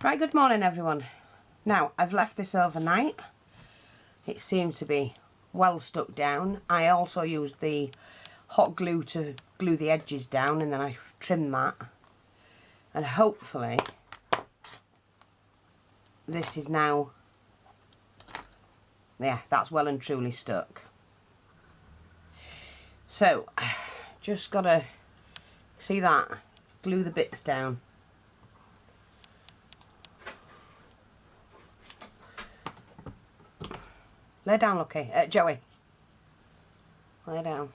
Right, good morning everyone. Now, I've left this overnight. It seems to be well stuck down. I also used the hot glue to glue the edges down, and then I trimmed that. And hopefully, this is now, yeah, that's well and truly stuck. So, just gotta, see that? Glue the bits down. Lay down, Lucky. Joey. Lay down.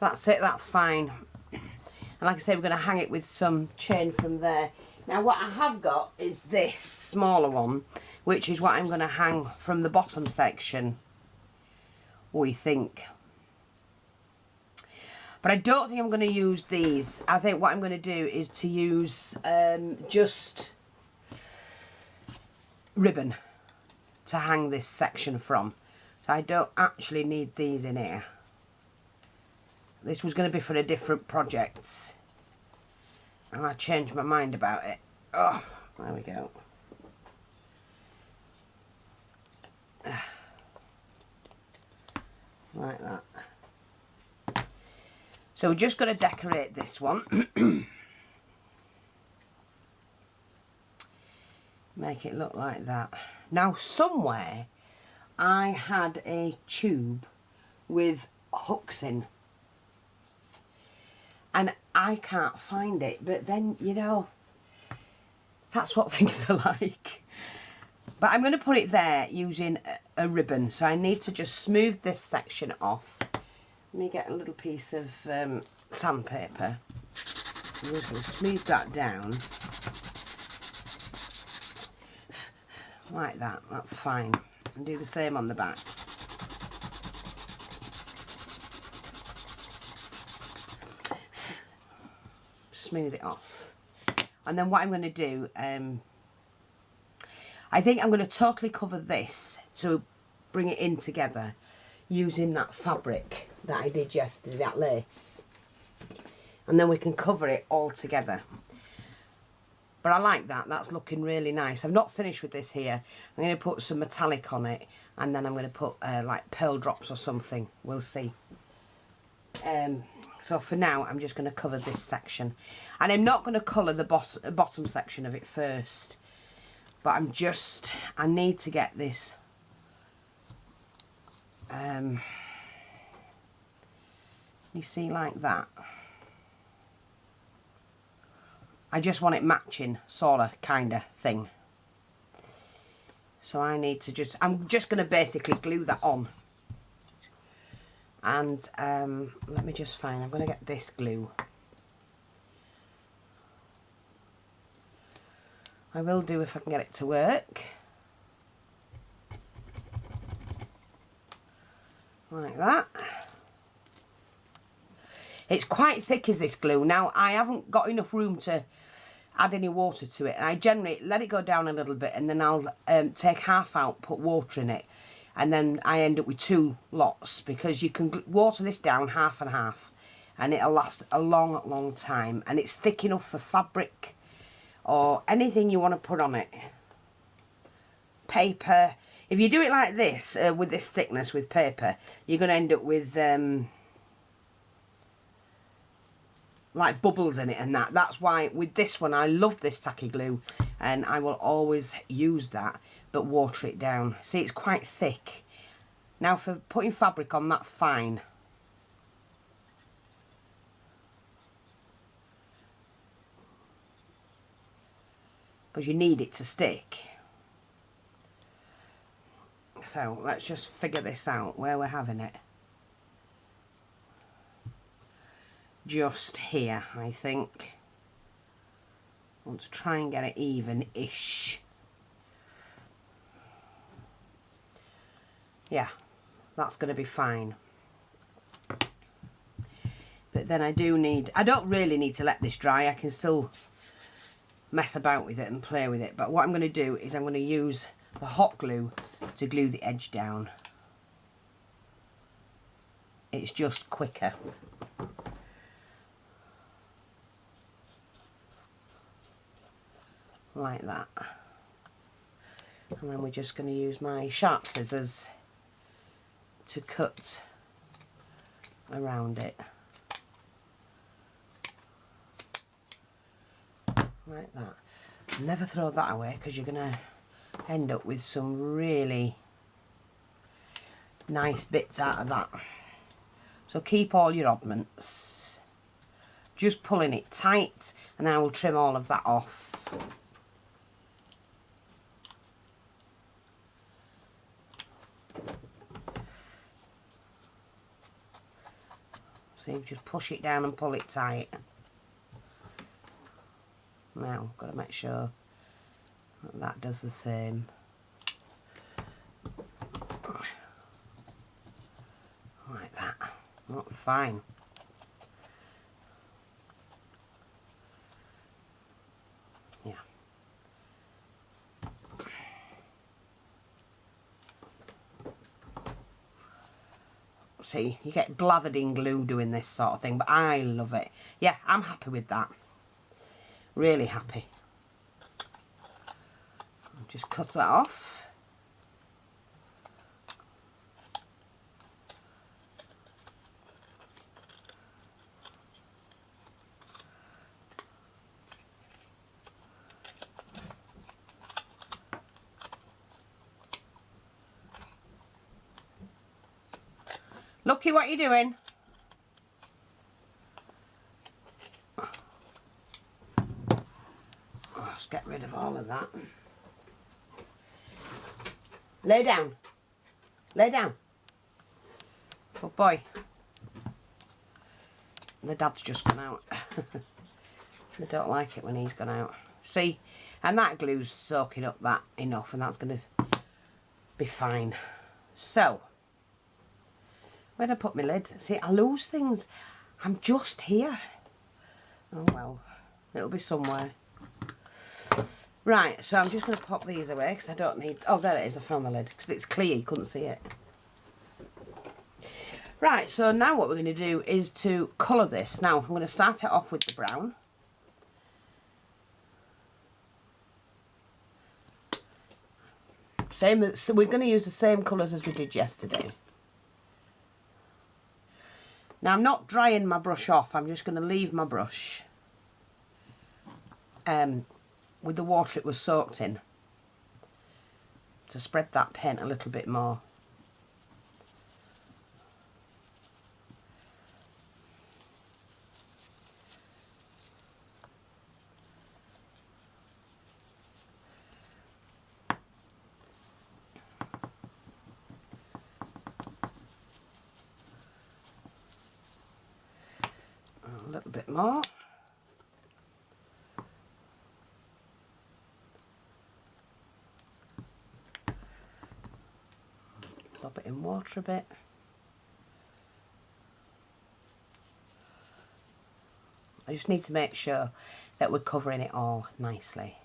That's it, that's fine. And like I say, we're going to hang it with some chain from there. Now what I have got is this smaller one, which is what I'm going to hang from the bottom section, we think. But I don't think I'm going to use these. I think what I'm going to do is to use just ribbon to hang this section from. So I don't actually need these in here. This was going to be for a different project, and I changed my mind about it. Oh, there we go. Like that. So we're just going to decorate this one. Make it look like that. Now somewhere I had a tube with hooks in, and I can't find it, but then, you know, that's what things are like. But I'm going to put it there using a ribbon, so I need to just smooth this section off. Let me get a little piece of sandpaper. I'm just going to smooth that down. Like that, that's fine. And do the same on the back. Smooth it off. And then what I'm going to do, I think I'm going to totally cover this to bring it in together using that fabric that I did yesterday, that lace. And then we can cover it all together. But I like that, that's looking really nice. I've not finished with this here. I'm going to put some metallic on it, and then I'm going to put like pearl drops or something. We'll see. So for now, I'm just going to cover this section. And I'm not going to colour the bottom section of it first. But I need to get this. You see, like that. I just want it matching, sorta, kinda thing. So I need to I'm just going to basically glue that on. And let me just find, I'm going to get this glue. I will do if I can get it to work. Like that. It's quite thick, is this glue. Now, I haven't got enough room to add any water to it. And I generally let it go down a little bit, and then I'll take half out, put water in it. And then I end up with 2 lots, because you can water this down half and half. And it'll last a long, long time. And it's thick enough for fabric or anything you want to put on it. Paper. If you do it like this, with this thickness with paper, you're going to end up with like bubbles in it and that. That's why with this one I love this tacky glue, and I will always use that, but water it down. See, it's quite thick. Now for putting fabric on, that's fine. Because you need it to stick. So let's just figure this out, where we're having it. Just here, I think. I want to try and get it even-ish. Yeah, that's going to be fine. But then I don't really need to let this dry. I can still mess about with it and play with it. But what I'm going to do is I'm going to use the hot glue to glue the edge down. It's just quicker. like that. And then we're just going to use my sharp scissors to cut around it. Like that. Never throw that away because you're going to end up with some really nice bits out of that. So keep all your oddments. Just pulling it tight, and I will trim all of that off. See, just push it down and pull it tight. Now, got to make sure that that does the same. Like that. That's fine. Yeah. See, you get blathered in glue doing this sort of thing, but I love it. Yeah, I'm happy with that. Really happy. Just cut that off. Looky what you're doing. Let's get rid of all of that. Lay down. Lay down. Good boy. The dad's just gone out. They don't like it when he's gone out. See? And that glue's soaking up that enough, and that's going to be fine. So, where'd I put my lid? See, I lose things. I'm just here. Oh well, it'll be somewhere. Right, so I'm just going to pop these away because I don't need... Oh, there it is, I found the lid. Because it's clear, you couldn't see it. Right, so now what we're going to do is to colour this. Now, I'm going to start it off with the brown. Same, so we're going to use the same colours as we did yesterday. Now, I'm not drying my brush off. I'm just going to leave my brush with the water it was soaked in to spread that paint a little bit more. A little bit more. Dab it in water a bit. I just need to make sure that we're covering it all nicely.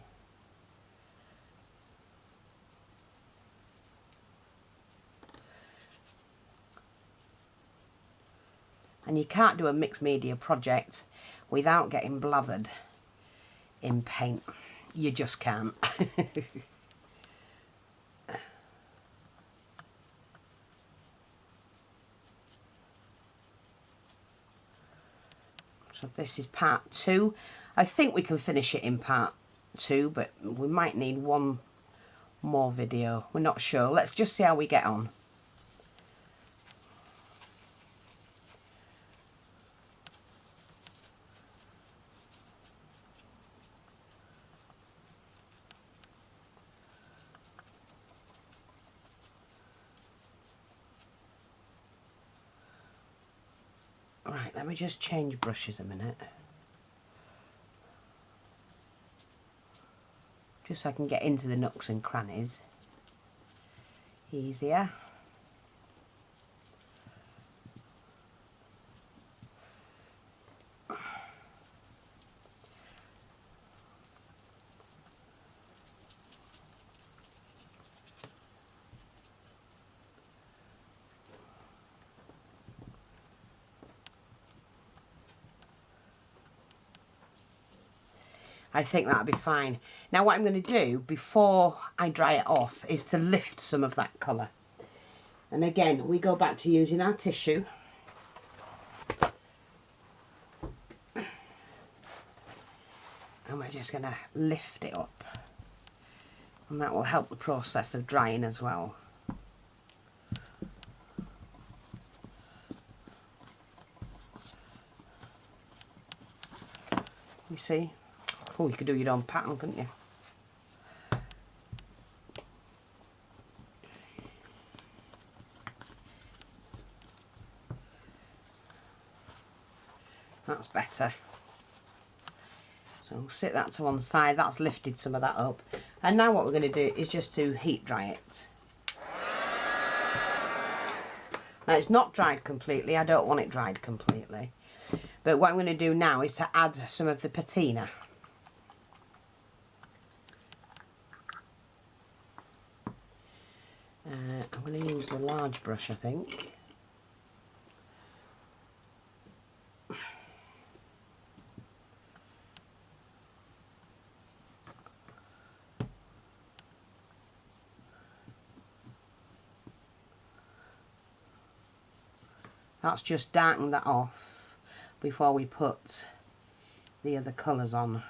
And you can't do a mixed media project without getting blathered in paint. You just can't. So this is part 2. I think we can finish it in part 2, but we might need one more video. We're not sure. Let's just see how we get on. Right, let me just change brushes a minute. Just so I can get into the nooks and crannies easier. I think that'll be fine. Now what I'm going to do before I dry it off is to lift some of that colour. And again, we go back to using our tissue. And we're just going to lift it up. And that will help the process of drying as well. You see? Oh, you could do your own pattern, couldn't you? That's better. So we'll sit that to one side. That's lifted some of that up. And now what we're going to do is just to heat dry it. Now it's not dried completely. I don't want it dried completely. But what I'm going to do now is to add some of the patina. I'm going to use the large brush, I think. That's just darken that off before we put the other colours on.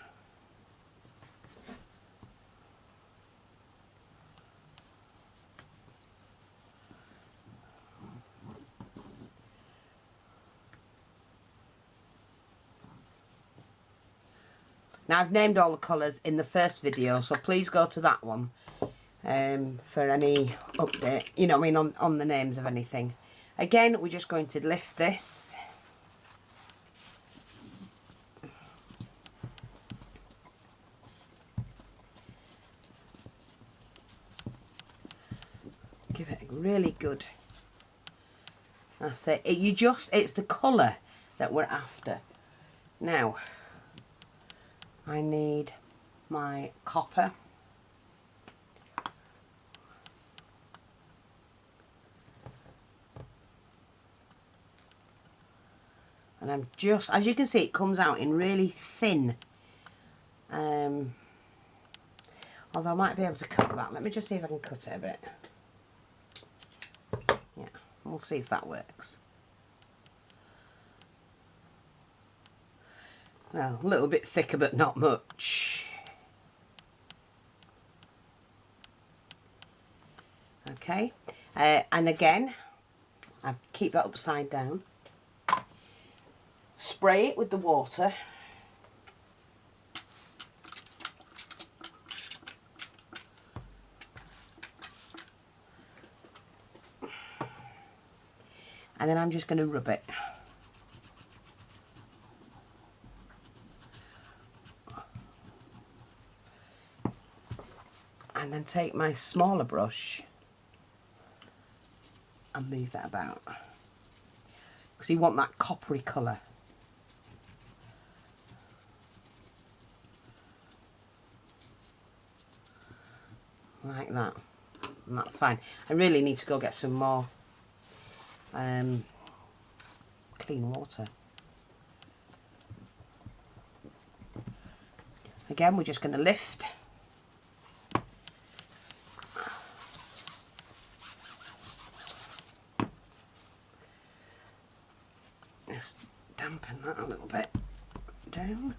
Now I've named all the colours in the first video, so please go to that one for any update, you know, I mean on the names of anything. Again, we're just going to lift this. Give it a really good. That's it. It's the colour that we're after. Now, I need my copper. And I'm just, as you can see, it comes out in really thin. Although I might be able to cut that. Let me just see if I can cut it a bit. Yeah, we'll see if that works. Well, a little bit thicker, but not much. Okay, and again, I keep that upside down. Spray it with the water. And then I'm just going to rub it. And then take my smaller brush and move that about. Because you want that coppery colour. Like that. And that's fine. I really need to go get some more clean water. Again, we're just going to lift. Just dampen that a little bit down.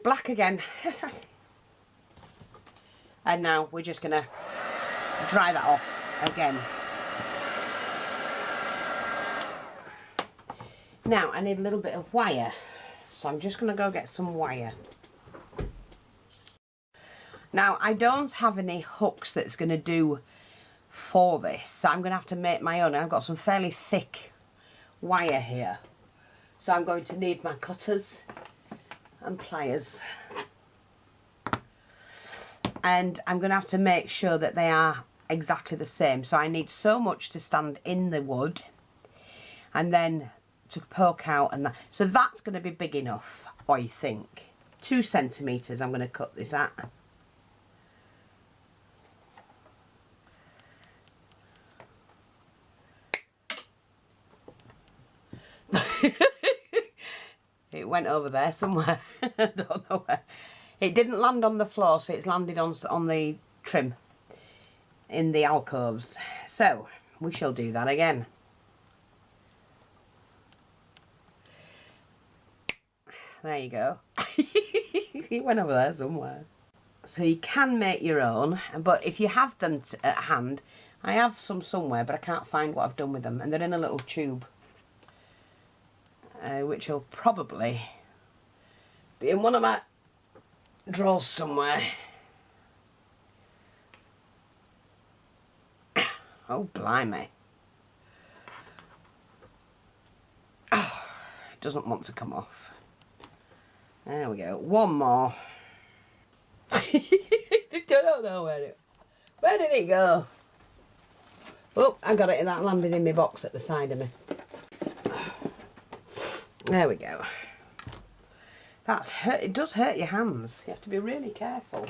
Black again. And now we're just going to dry that off again. Now I need a little bit of wire, so I'm just going to go get some wire. Now I don't have any hooks that's going to do for this, so I'm going to have to make my own. I've got some fairly thick wire here, so I'm going to need my cutters and pliers, and I'm going to have to make sure that they are exactly the same. So I need so much to stand in the wood and then to poke out, and that, so that's going to be big enough, I think. 2 centimetres I'm going to cut this at. It went over there somewhere. I don't know where. It didn't land on the floor, so it's landed on the trim in the alcoves. So we shall do that again. There you go. It went over there somewhere. So you can make your own, but if you have them at hand, I have some somewhere, but I can't find what I've done with them, and they're in a little tube, which will probably be in one of my drawers somewhere. Oh, blimey. Oh, it doesn't want to come off. There we go. One more. I don't know where did it go? Oh, I got it, and that landed in my box at the side of me. There we go. That's hurt. It does hurt your hands. You have to be really careful.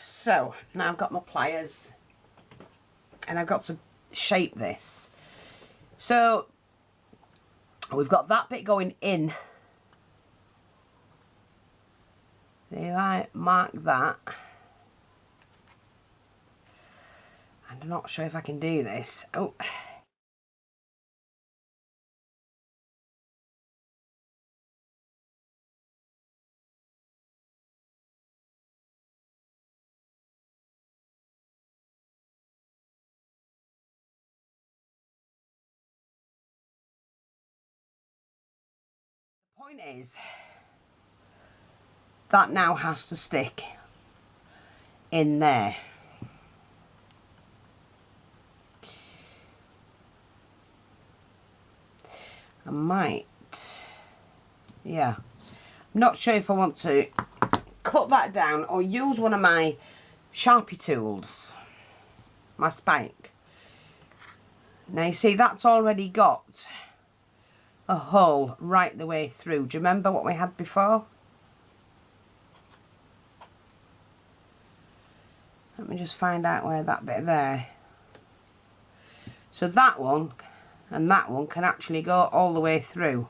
So now I've got my pliers, and I've got to shape this. So we've got that bit going in. If I mark that, I'm not sure if I can do this. Oh. The point is, that now has to stick in there. I might, yeah, I'm not sure if I want to cut that down or use one of my Sharpie tools, my spike. Now you see that's already got a hole right the way through. Do you remember what we had before? Let me just find out where that bit there. So that one and that one can actually go all the way through.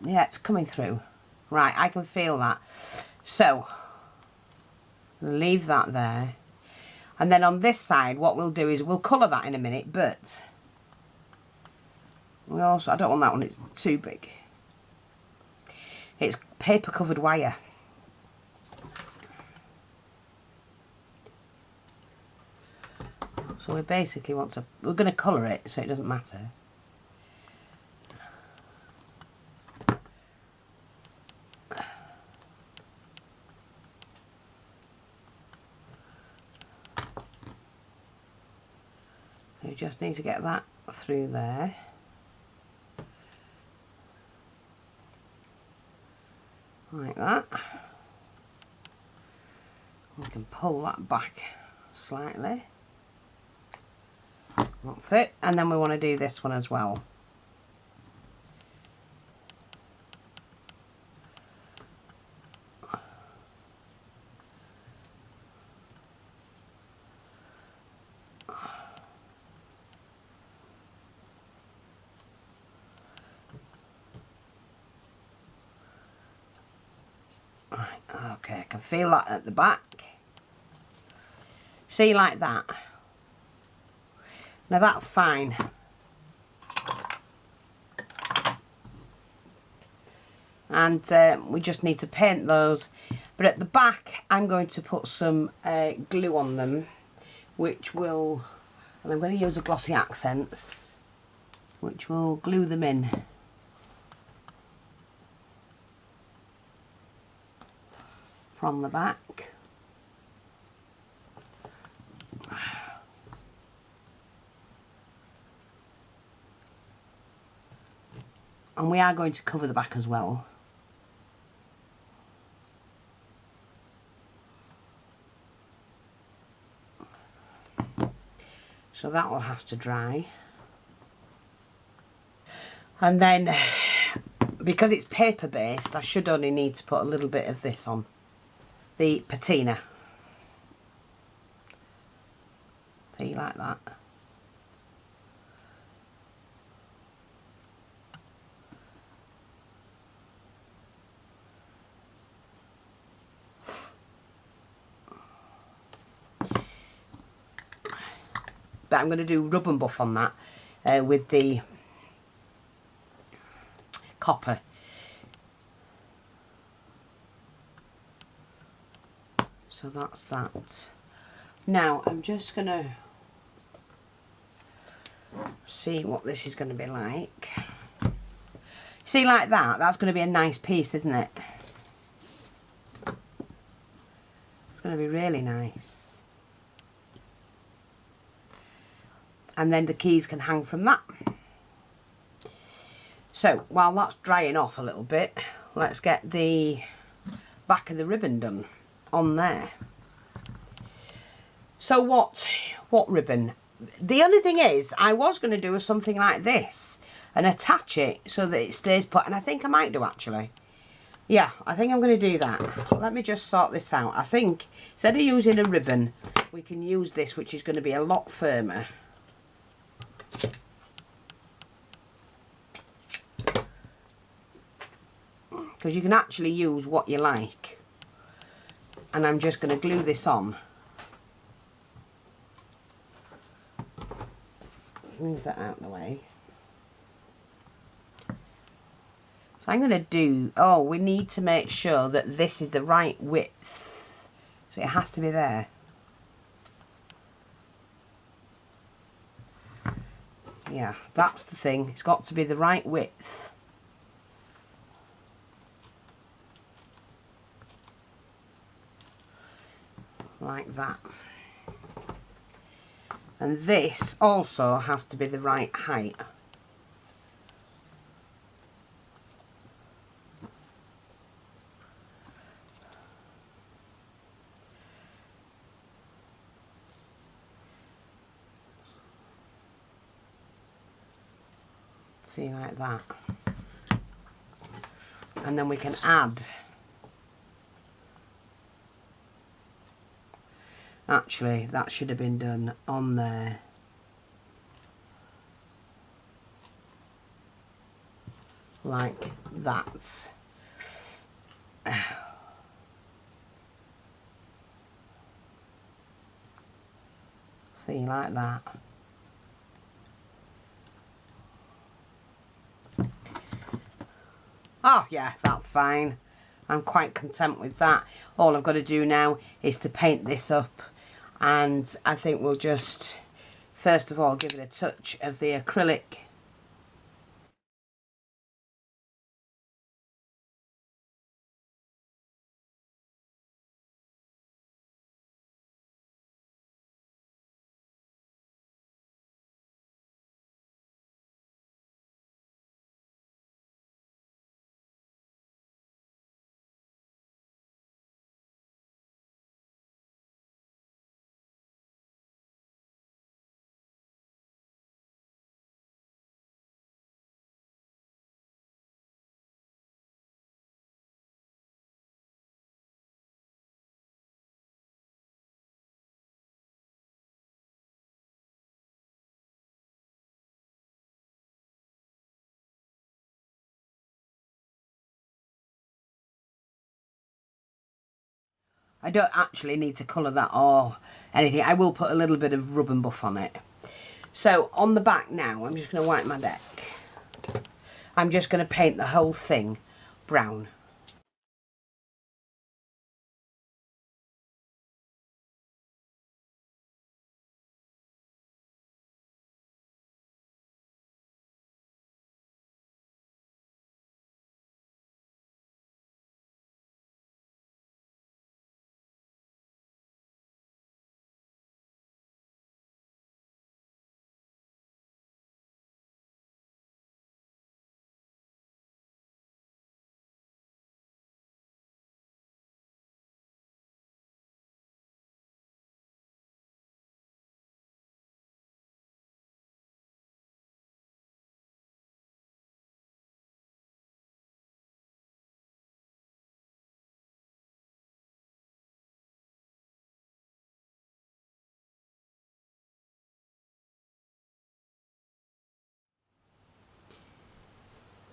Yeah, it's coming through. Right, I can feel that. So, leave that there. And then on this side, what we'll do is we'll colour that in a minute, but we also, I don't want that one, it's too big. It's paper covered wire. So we basically want to, we're going to colour it so it doesn't matter. You just need to get that through there. Like that. We can pull that back slightly. That's it. And then we want to do this one as well. Okay, I can feel that at the back. See, like that. Now that's fine. And we just need to paint those. But at the back, I'm going to put some glue on them, which will, and I'm going to use a glossy accents, which will glue them in. From the back. And we are going to cover the back as well. So that will have to dry. And then, because it's paper based, I should only need to put a little bit of this on. The patina. See, like that. But I'm going to do rub and buff on that with the copper. So that's that. Now I'm just going to see what this is going to be like. See, like that, that's going to be a nice piece, isn't it? It's going to be really nice. And then the keys can hang from that. So while that's drying off a little bit, let's get the back of the ribbon done on there. So what ribbon? The only thing is, I was going to do something like this and attach it so that it stays put, and I think I might do actually. Yeah, I think I'm going to do that. Let me just sort this out. I think instead of using a ribbon, we can use this, which is going to be a lot firmer. Because you can actually use what you like. And I'm just going to glue this on. Move that out of the way. So I'm going to do, oh, we need to make sure that this is the right width. So it has to be there. Yeah, that's the thing. It's got to be the right width. Like that. And this also has to be the right height. See, like that. And then we can add. Actually, that should have been done on there. Like that. See, like that. Oh yeah, that's fine. I'm quite content with that. All I've got to do now is to paint this up, and I think we'll just first of all give it a touch of the acrylic. I don't actually need to colour that or anything. I will put a little bit of rub and buff on it. So on the back now, I'm just going to wipe my deck. I'm just going to paint the whole thing brown.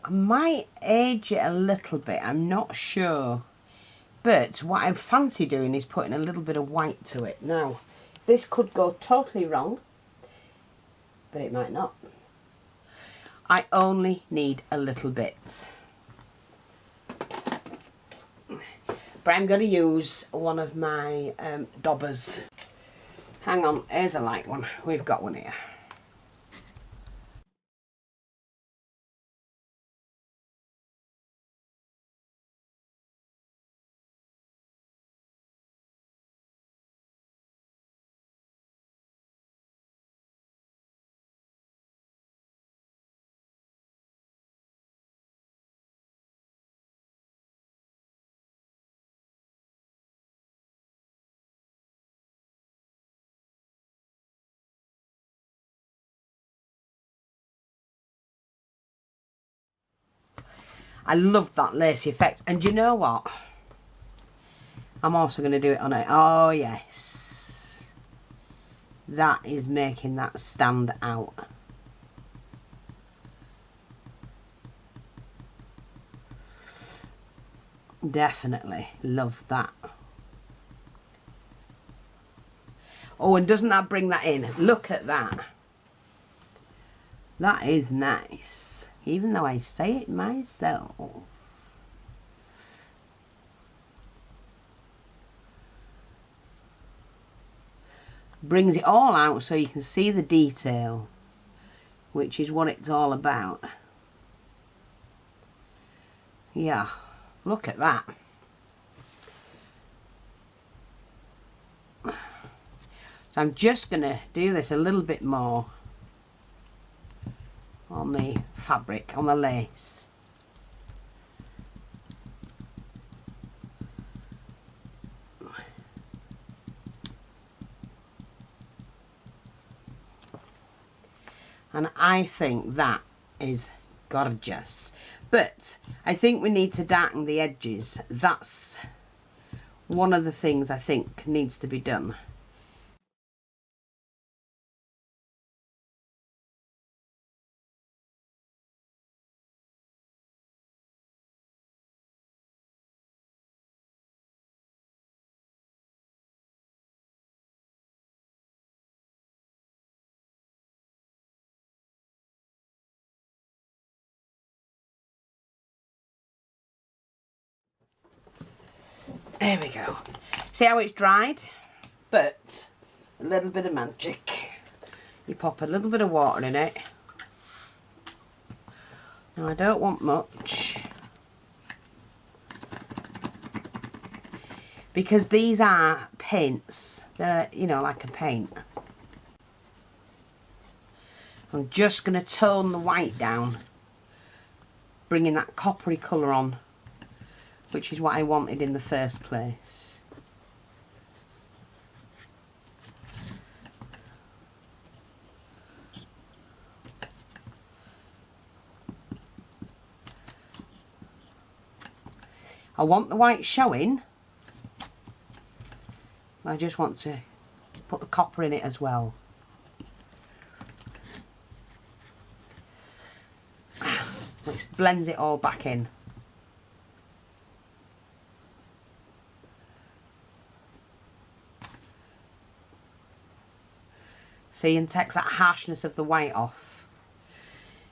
I might age it a little bit, I'm not sure. But what I fancy doing is putting a little bit of white to it. Now, this could go totally wrong, but it might not. I only need a little bit. But I'm going to use one of my daubers. Hang on, here's a light one. We've got one here. I love that lacy effect. And you know what? I'm also going to do it on it. Oh, yes. That is making that stand out. Definitely love that. Oh, and doesn't that bring that in? Look at that. That is nice. Even though I say it myself. Brings it all out so you can see the detail, which is what it's all about. Yeah, look at that. So I'm just going to do this a little bit more on the fabric, on the lace. And I think that is gorgeous. But I think we need to darken the edges. That's one of the things I think needs to be done. There we go. See how it's dried? But a little bit of magic. You pop a little bit of water in it. Now I don't want much, because these are paints. They're, you know, like a paint. I'm just going to tone the white down, bringing that coppery colour on, which is what I wanted in the first place. I want the white showing. I just want to put the copper in it as well. Which blends it all back in. See, and takes that harshness of the white off.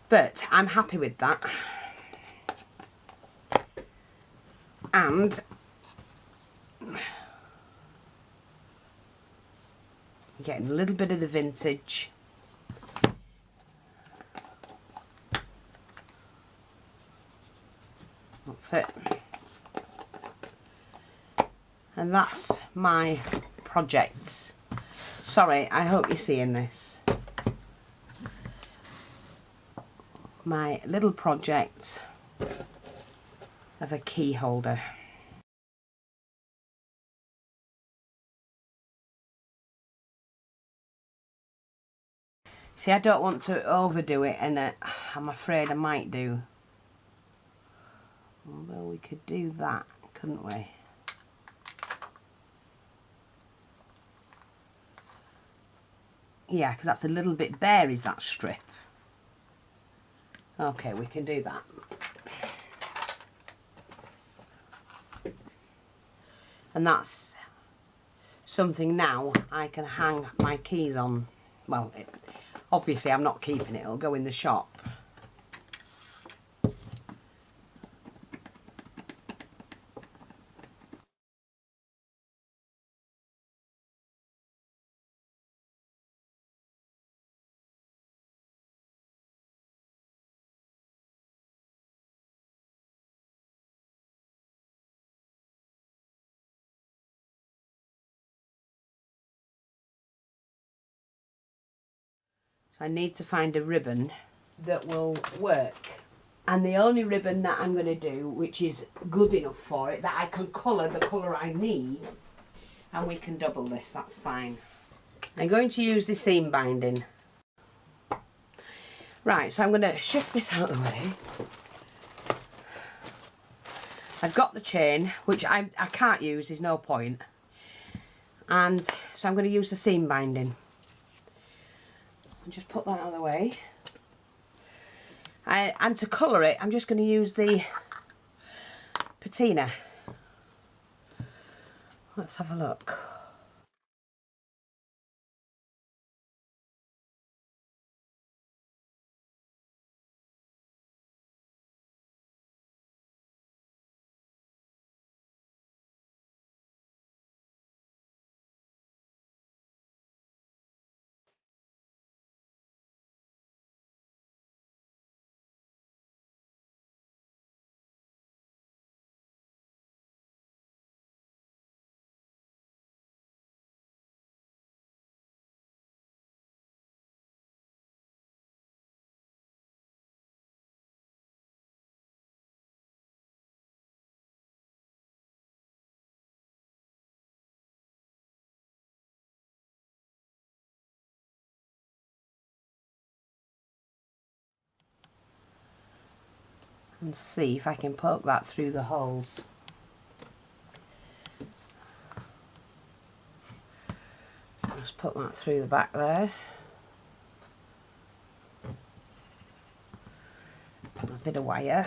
But I'm happy with that. And getting a little bit of the vintage. That's it. And that's my project. Sorry, I hope you're seeing this. My little project of a key holder. See, I don't want to overdo it, and I'm afraid I might do. Although we could do that, couldn't we? Yeah, because that's a little bit bare, is that strip. Okay, we can do that. And that's something now I can hang my keys on. Well, obviously I'm not keeping it, it'll go in the shop. So I need to find a ribbon that will work. And the only ribbon that I'm going to do, which is good enough for it, that I can colour the colour I need, and we can double this, that's fine. I'm going to use the seam binding. Right, so I'm going to shift this out of the way. I've got the chain, which I can't use, there's no point. And so I'm going to use the seam binding. And just put that out of the way. And to colour it, I'm just going to use the patina. Let's have a look. And see if I can poke that through the holes. Just put that through the back there. A bit of wire.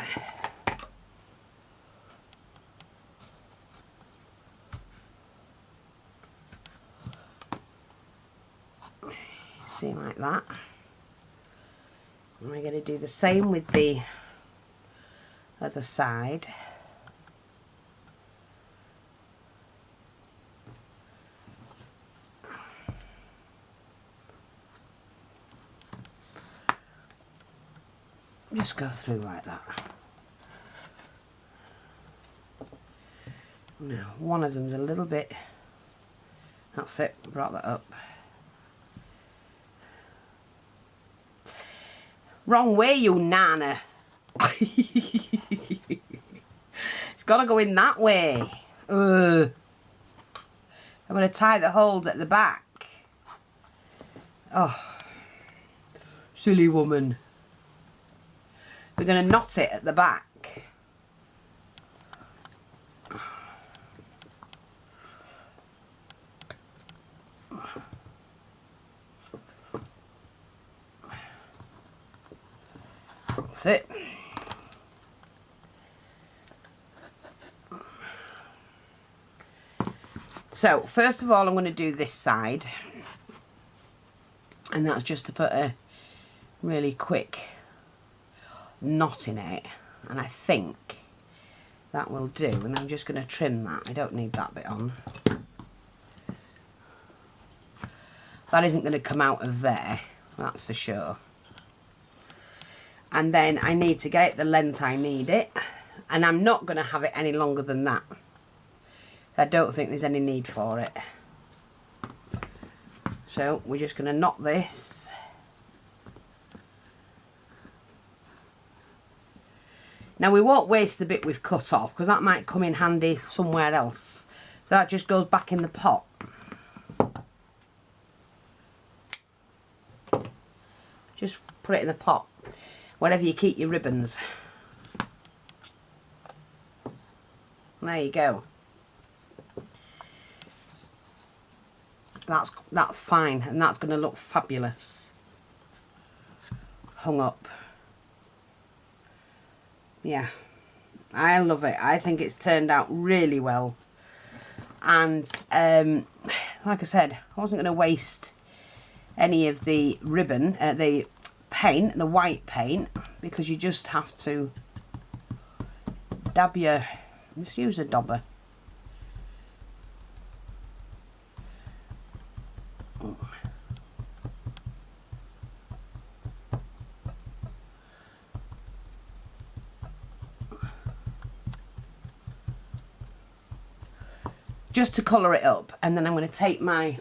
See, like that. And we're going to do the same with the other side. Just go through like that. Now, one of them's a little bit, that's it, brought that up. Wrong way, you nana. It's got to go in that way. Ugh. I'm going to tie the holes at the back. Oh, silly woman. We're going to knot it at the back. That's it. So first of all, I'm going to do this side, And that's just to put a really quick knot in it, and I think that will do. And I'm just going to trim that. I don't need that bit on. That isn't going to come out of there, that's for sure. And then I need to get it the length I need it, and I'm not going to have it any longer than that. I don't think there's any need for it. So we're just going to knot this. Now we won't waste the bit we've cut off, because that might come in handy somewhere else. So that just goes back in the pot. Just put it in the pot, wherever you keep your ribbons. There you go. That's fine, and that's going to look fabulous hung up. Yeah, I love it. I think it's turned out really well. And like I said, I wasn't going to waste any of the ribbon, the paint, the white paint, because you just have to dab your, just use a dobber. Just to colour it up, and then I'm going to take my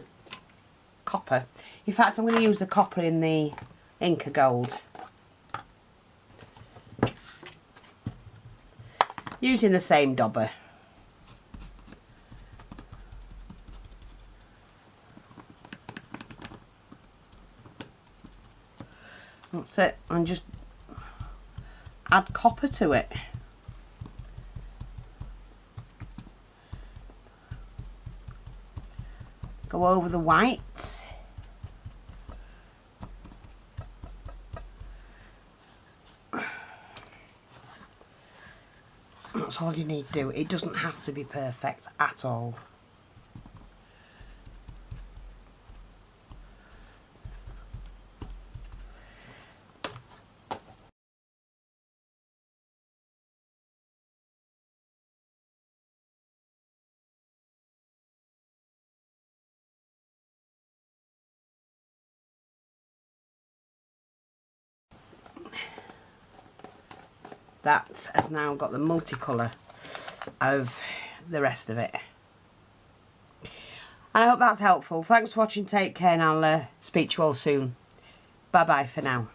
copper. In fact, I'm going to use the copper in the Inca Gold. Using the same dobber. That's it, and just add copper to it. Go over the white. That's all you need to do. It doesn't have to be perfect at all. That has now got the multicolour of the rest of it. And I hope that's helpful. Thanks for watching, take care, and I'll speak to you all soon. Bye bye for now.